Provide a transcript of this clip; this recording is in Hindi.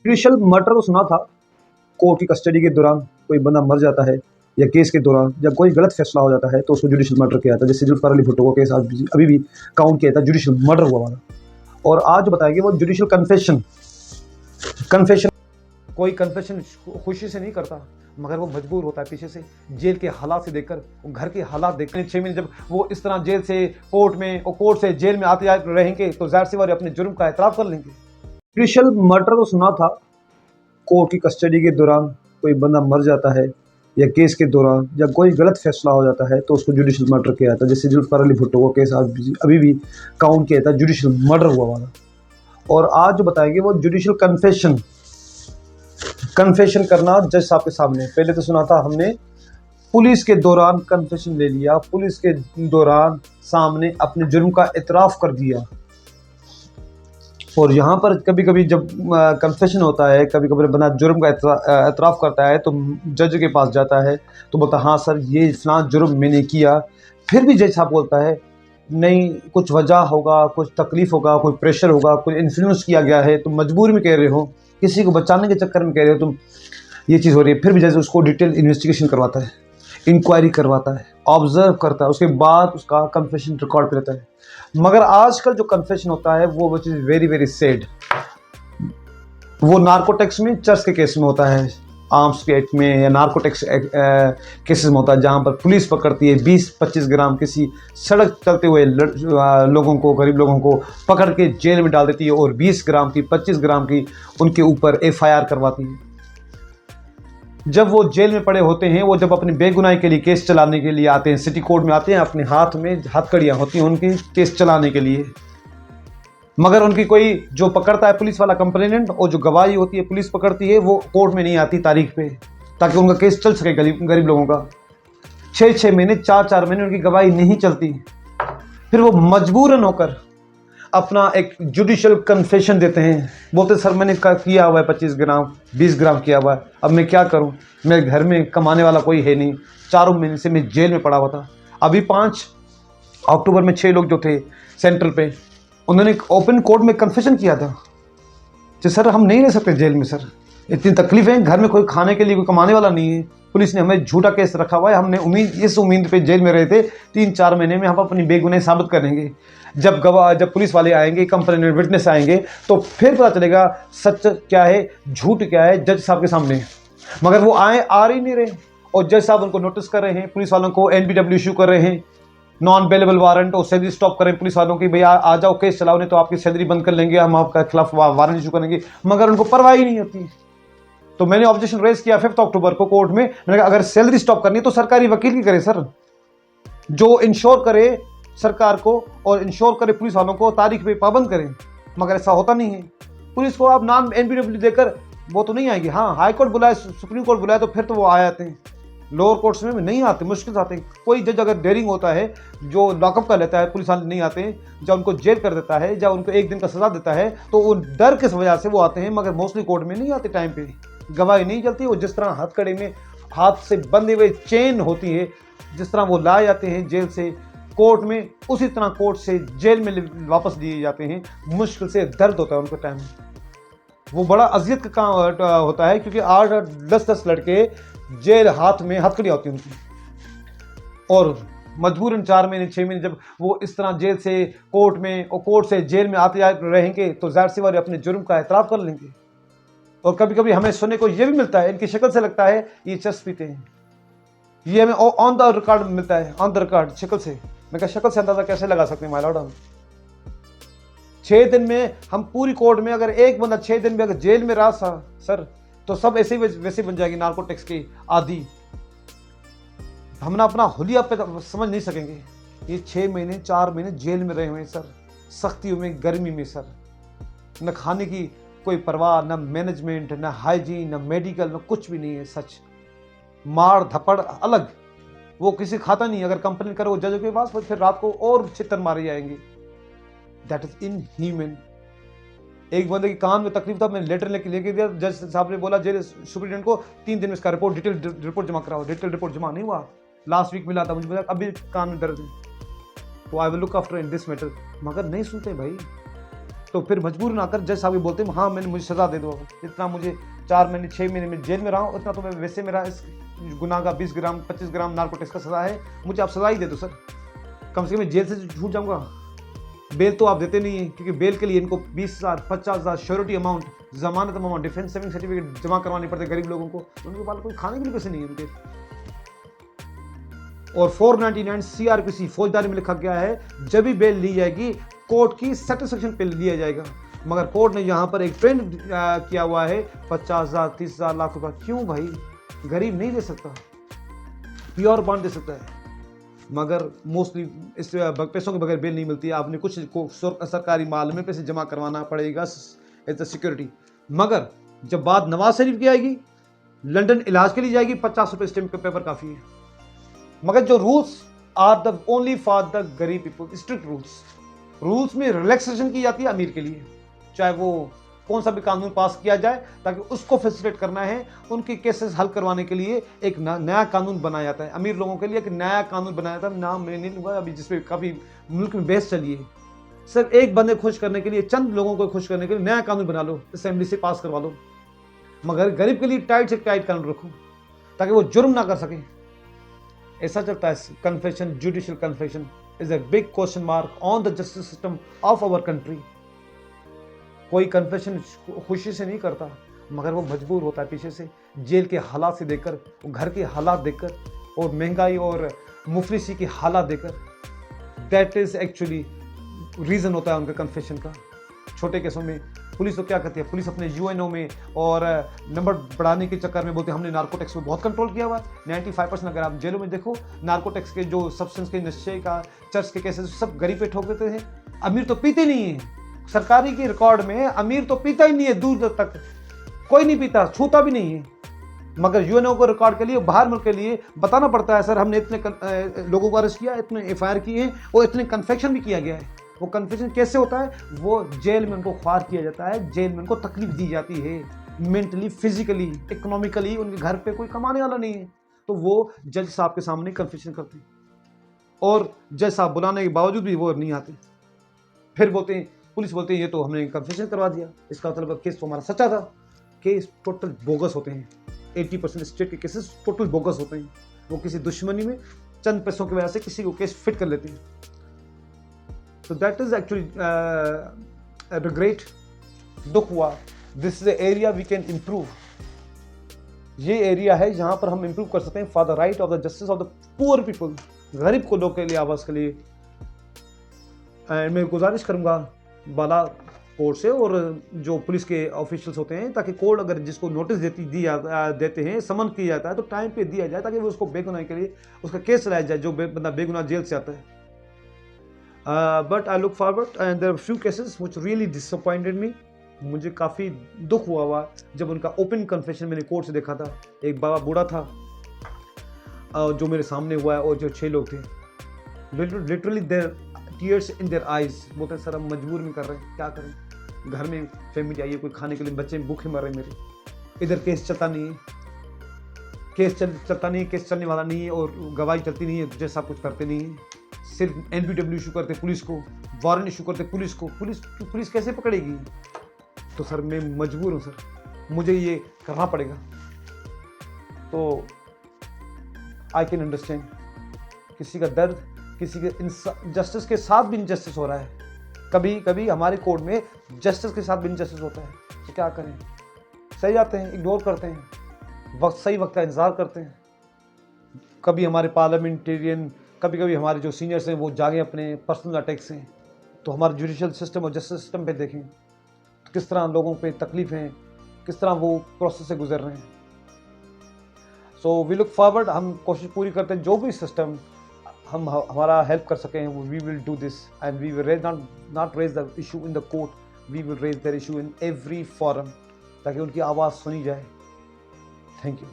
जुडिशियल मर्डर को सुना था। कोर्ट की कस्टडी के दौरान कोई बंदा मर जाता है या केस के दौरान जब कोई गलत फैसला हो जाता है तो उसको जुडिशियल मर्डर किया जाता है। जैसे जुल्फिकार अली भुट्टो का केस अभी भी काउंट किया जाता है, जुडिशियल मर्डर हुआ वाला। और आज बताएंगे वो जुडिशियल कन्फेशन कोई कन्फेशन खुशी से नहीं करता, मगर वो मजबूर होता है पीछे से जेल के हालात से देखकर, घर के हालात देखकर। 6 महीने जब वो इस तरह जेल से कोर्ट में और कोर्ट से जेल में आते जाते रहेंगे तो जाहिर सी बात है अपने जुर्म का एतराफ़ कर लेंगे। जुडिशियल मर्डर को सुना था। कोर्ट की कस्टडी के दौरान कोई बंदा मर जाता है या केस के दौरान जब कोई गलत फैसला हो जाता है तो उसको जुडिशियल मर्डर किया जाता है। जैसे जुल्फिकार अली भुट्टो का केस अभी भी काउंट किया जाता है, जुडिशियल मर्डर हुआ वाला। और आज जो बताएंगे वो जुडिशियल कन्फेशन करना जज साहब के सामने। पहले तो सुना था हमने पुलिस के दौरान कन्फेशन ले लिया, पुलिस के दौरान सामने अपने जुर्म का एतराफ़ कर दिया। और यहाँ पर कभी कभी जब कन्फेशन होता है, कभी कभी बंदा जुर्म का एतराफ़ करता है तो जज के पास जाता है तो बोलता हाँ सर ये इतना जुर्म मैंने किया। फिर भी जज साहब बोलता है नहीं, कुछ वजह होगा, कुछ तकलीफ़ होगा, कोई प्रेशर होगा, कुछ इन्फ्लुएंस किया गया है, तुम मजबूरी में कह रहे हो, किसी को बचाने के चक्कर में कह रहे हो तुम, ये चीज़ हो रही है। फिर भी जज उसको डिटेल इन्वेस्टिगेशन करवाता है, इंक्वायरी करवाता है, ऑब्जर्व करता है, उसके बाद उसका कन्फेशन रिकॉर्ड पे रहता है। मगर आजकल जो कन्फेशन होता है वो चीज़ वेरी वेरी सैड, वो नार्कोटिक्स में, चर्च के केस में होता है, आर्म्स के एक्ट में या नार्कोटिक्स केसेस में होता है, जहाँ पर पुलिस पकड़ती है 20-25 ग्राम किसी सड़क चलते हुए लोगों को, गरीब लोगों को पकड़ के जेल में डाल देती है और 20 ग्राम की 25 ग्राम की उनके ऊपर FIR करवाती है। जब वो जेल में पड़े होते हैं, वो जब अपनी बेगुनाही के लिए केस चलाने के लिए आते हैं, सिटी कोर्ट में आते हैं, अपने हाथ में हथकड़ियाँ होती हैं उनकी केस चलाने के लिए, मगर उनकी कोई जो पकड़ता है पुलिस वाला कंप्लेनेंट और जो गवाही होती है पुलिस पकड़ती है वो कोर्ट में नहीं आती तारीख पे, ताकि उनका केस चल सके गरीब लोगों का। 6-6 महीने 4-4 महीने उनकी गवाही नहीं चलती, फिर वो मजबूरन होकर अपना एक जुडिशियल कन्फेशन देते हैं। बोलते सर मैंने किया हुआ है 25 ग्राम 20 ग्राम किया हुआ है, अब मैं क्या करूं, मेरे घर में कमाने वाला कोई है नहीं, 4 महीने से मैं जेल में पड़ा हुआ था। अभी 5 अक्टूबर में 6 लोग जो थे सेंट्रल पे, उन्होंने ओपन कोर्ट में कन्फेशन किया था कि सर हम नहीं रह सकते जेल में, सर इतनी तकलीफें, घर में कोई खाने के लिए कोई कमाने वाला नहीं है, पुलिस ने हमें झूठा केस रखा हुआ है, हमने इस उम्मीद पे जेल में रहे थे 3-4 महीने में हम अपनी बेगुनाही साबित करेंगे। जब पुलिस वाले आएंगे, कंप्लेनेंट विटनेस आएंगे तो फिर पता चलेगा सच क्या है, झूठ क्या है जज साहब के सामने। मगर वो आ ही नहीं रहे और जज साहब उनको नोटिस कर रहे हैं, पुलिस वालों को NPW इशू कर रहे हैं, नॉन बेलेबल वारंट और सैलरी स्टॉप करें पुलिस वालों की, भैया आ जाओ केस चलाओ नहीं तो आपकी सैलरी बंद कर लेंगे, हम आपके खिलाफ वारंट इशू करेंगे, मगर उनको परवाह ही नहीं होती। तो मैंने ऑब्जेक्शन रेज किया 5 अक्टूबर को कोर्ट में। मैंने कहा अगर सैलरी स्टॉप करनी है तो सरकारी वकील की करे सर, जो इंश्योर करे सरकार को और इंश्योर करे पुलिस वालों को, तारीख पे पाबंद करें, मगर ऐसा होता नहीं है। पुलिस को आप नाम NPW देकर वो तो नहीं आएगी। हाँ, हाई कोर्ट बुलाए, सुप्रीम कोर्ट बुलाए तो फिर तो वो आ जाते हैं, लोअर कोर्ट्स में नहीं आते, मुश्किल से आते हैं। कोई जज अगर डेयरिंग होता है जो लॉकअप कर लेता है, पुलिस वाले नहीं आते हैं, जब उनको जेल कर देता है, जब उनको 1 दिन का सजा देता है तो वो डर किस वजह से वो आते हैं, मगर मोस्टली कोर्ट में नहीं आते टाइम पे, गवाही नहीं चलती। वो जिस तरह हथकड़ी में हाथ से बंधे हुए चेन होती है, जिस तरह वो लाए जाते हैं जेल से कोर्ट में, उसी तरह कोर्ट से जेल में वापस लिए जाते हैं। मुश्किल से दर्द होता है उनको टाइम, वो बड़ा अजियत का काम होता है, क्योंकि 8-10 लड़के जेल हाथ में हथकड़ी होती है उनकी, और मजबूरन 4 महीने 6 महीने जब वो इस तरह जेल से कोर्ट में और कोर्ट से जेल में आते जाते रहेंगे तो जाहिर सी बात है अपने जुर्म का एतराफ़ कर लेंगे। और कभी कभी हमें सुनने को ये भी मिलता है, इनकी शक्ल से लगता है ये चर्च पीते हैं, ये हमें ऑन द रिकॉर्ड मिलता है, ऑन द रिकॉर्ड शक्ल से। मैं कहा शक्ल से अंदाजा कैसे लगा सकते हैं माय लॉर्ड हम? 6 दिन में हम पूरी कोर्ट में अगर एक बंदा 6 दिन में अगर जेल में रहा सर तो सब ऐसे वैसे बन जाएगी नार्कोटिक्स के आदि, हम ना अपना हुलिया पे समझ नहीं सकेंगे। ये 6 महीने 4 महीने जेल में रहे हुए हैं सर, सख्तियों में, गर्मी में सर, न खाने की कोई परवाह, न मैनेजमेंट, न हाइजीन, न मेडिकल, न कुछ भी नहीं है। सच मार धपड़ अलग, वो किसी खाता नहीं, अगर कंप्लेन करे वो जज के पास फिर रात को और छितर मारे जाएंगे। That is inhuman. एक बंदे की कान में तकलीफ था, मैंने लेटर लेके दिया, जज साहब ने बोला जेल सुप्रीटेंडेंट को 3 दिन में इसका रिपोर्ट डिटेल रिपोर्ट जमा कराओ। डिटेल रिपोर्ट जमा नहीं हुआ, लास्ट वीक मिला था मुझे, बोला अभी कान में दर्द है, तो I will look after in this matter, मगर नहीं सुनते भाई। तो फिर मजबूर ना कर जज साहब भी बोलते हैं हाँ मुझे सज़ा दे दो, इतना मुझे 4 महीने 6 महीने में जेल में रहा हूँ, उतना तो मैं वैसे मेरा इस गुनाह का 20 ग्राम 25 ग्राम नारकोटिक्स का सज़ा है, मुझे आप सज़ा ही दे दो सर, कम से कम जेल से छूट जाऊँगा। बेल तो आप देते नहीं है, क्योंकि बेल के लिए इनको 20,000 50,000 श्योरिटी अमाउंट, जमानत अमाउंट, डिफेंस सेविंग सर्टिफिकेट जमा करवाने पड़ते गरीब लोगों को, उनके पास कोई खाने के लिए पैसे नहीं है उनके। और 499 CRPC फौजदारी में लिखा गया है जब भी बेल ली जाएगी कोर्ट की सेटिस्फेक्शन पे लिया जाएगा, मगर कोर्ट ने यहाँ पर एक ट्रेंड किया हुआ है 50,000 30,000 लाख रुपया। क्यों भाई, गरीब नहीं दे सकता, प्योर बॉन्ड दे सकता है, मगर मोस्टली इस पैसों के बगैर बेल नहीं मिलती है, आपने कुछ सरकारी माल में पैसे जमा करवाना पड़ेगा एज अ सिक्योरिटी। मगर जब बात नवाज शरीफ की आएगी, लंदन इलाज के लिए जाएगी, 50 रुपये स्टैम्प पेपर काफ़ी है। मगर जो rules are the only for the गरीब पीपल, स्ट्रिक्ट रूल्स में रिलैक्सेशन की जाती है अमीर के लिए, चाहे वो कौन सा भी कानून पास किया जाए ताकि उसको फैसिलिटेट करना है, उनके केसेस हल करवाने के लिए एक नया कानून बनाया जाता है। अमीर लोगों के लिए एक नया कानून बनाया था, नाम मैंने नहीं लूँगा अभी, जिसपे काफ़ी मुल्क में बहस चली है। सिर्फ एक बंदे खुश करने के लिए, चंद लोगों को खुश करने के लिए नया कानून बना लो, असेंबली से पास करवा लो, मगर गरीब के लिए टाइट से टाइट कानून रखो ताकि वो जुर्म ना कर सके। ऐसा चलता है confession, judicial confession is a big question mark on the justice system of our country. कोई कन्फेशन खुशी से नहीं करता, मगर वो मजबूर होता है पीछे से, जेल के हालात से देखकर, घर के हालात देखकर, और महंगाई और मुफलिसी की हालात देखकर। दैट इज एक्चुअली रीज़न होता है उनका कन्फेशन का। छोटे केसों में पुलिस तो क्या करती है, पुलिस अपने UNO में और नंबर बढ़ाने के चक्कर में बोलते हैं हमने नार्कोटिक्स में बहुत कंट्रोल किया हुआ है। 95% अगर आप जेलों में देखो, नार्कोटिक्स के जो सब्सटेंस के नशे का, चर्च के केसेस सब गरीब पे ठोक देते हैं, अमीर तो पीते नहीं है। सरकारी के रिकॉर्ड में अमीर तो पीता ही नहीं है, दूर तक कोई नहीं पीता, छूता भी नहीं है, मगर UNO को रिकॉर्ड के लिए, बाहर मुल्क के लिए बताना पड़ता है सर हमने इतने लोगों को अरेस्ट किया, इतने FIR किए हैं और इतने कन्फेक्शन भी किया गया है। वो कन्फेक्शन कैसे होता है, वो जेल में उनको ख्वार किया जाता है, जेल में उनको तकलीफ दी जाती है, मेंटली, फिजिकली, इकोनॉमिकली, उनके घर पे कोई कमाने वाला नहीं है, तो वो जज साहब के सामने कन्फेक्शन करते हैं, और जज साहब बुलाने के बावजूद भी वो नहीं आते। फिर बोलते हैं, पुलिस बोलते हैं ये तो हमने कन्फेक्शन करवा दिया, इसका मतलब केस तो हमारा सच्चा था। केस टोटल बोगस होते हैं, 80% स्टेट के केसेस टोटल बोगस होते हैं। वो किसी दुश्मनी में चंद पैसों की वजह से किसी को केस फिट कर लेते हैं। So that is actually a regret, दुख हुआ। This is the area we can improve. ये एरिया है जहाँ पर हम इम्प्रूव कर सकते हैं for the right of the justice of the poor people, गरीब को लोग के लिए, आवाज़ के लिए। एंड मैं गुजारिश करूँगा बाला कोर्ट से और जो पुलिस के ऑफिशियल्स होते हैं, ताकि कोर्ट अगर जिसको नोटिस देते हैं, समन किया जाता है, तो टाइम पे दिया जाए ताकि वो उसको बेगुनाह के लिए उसका केस चलाया जाए, जो बंदा बेगुनाह जेल से आता है। But I look forward and there are few cases which really disappointed me. मुझे काफ़ी दुख हुआ जब उनका ओपन कन्फेशन मैंने कोर्ट से देखा था। एक बाबा बूढ़ा था जो मेरे सामने हुआ है, और जो 6 लोग थे, literally their tears in their eyes, बोलते सर हम मजबूर में कर रहे हैं, क्या करें, घर में फैमिली आई है, कोई खाने के लिए, बच्चे भूखे मर रहे हैं मेरे, इधर केस चलता नहीं है, केस चलने वाला नहीं है, और गवाही चलती नहीं है, जैसा कुछ करते नहीं है, सिर्फ NPW इशू करते पुलिस को, वारंट इशू करते पुलिस को, पुलिस कैसे पकड़ेगी। तो सर मैं मजबूर हूँ सर, मुझे ये करना पड़ेगा। तो आई कैन अंडरस्टैंड किसी का दर्द, किसी के जस्टिस के साथ भी इनजस्टिस हो रहा है, कभी कभी हमारे कोर्ट में जस्टिस के साथ भी इनजस्टिस होता है, तो क्या करें, सही जाते हैं, इग्नोर करते हैं, सही वक्त का इंतज़ार करते हैं। कभी हमारे पार्लियामेंटेरियन, कभी हमारे जो सीनियर्स हैं वो जागे अपने पर्सनल अटैक से, तो हमारा जुडिशल सिस्टम और जस्टिस सिस्टम पे देखें तो किस तरह लोगों पे तकलीफ हैं, किस तरह वो प्रोसेस से गुजर रहे हैं। सो वी लुक फॉरवर्ड, हम कोशिश पूरी करते हैं जो भी सिस्टम हम हमारा हेल्प कर सकें, we will do this and we will not raise the issue in the court, we will raise that issue in every forum, ताकि उनकी आवाज़ सुनी जाए। Thank you.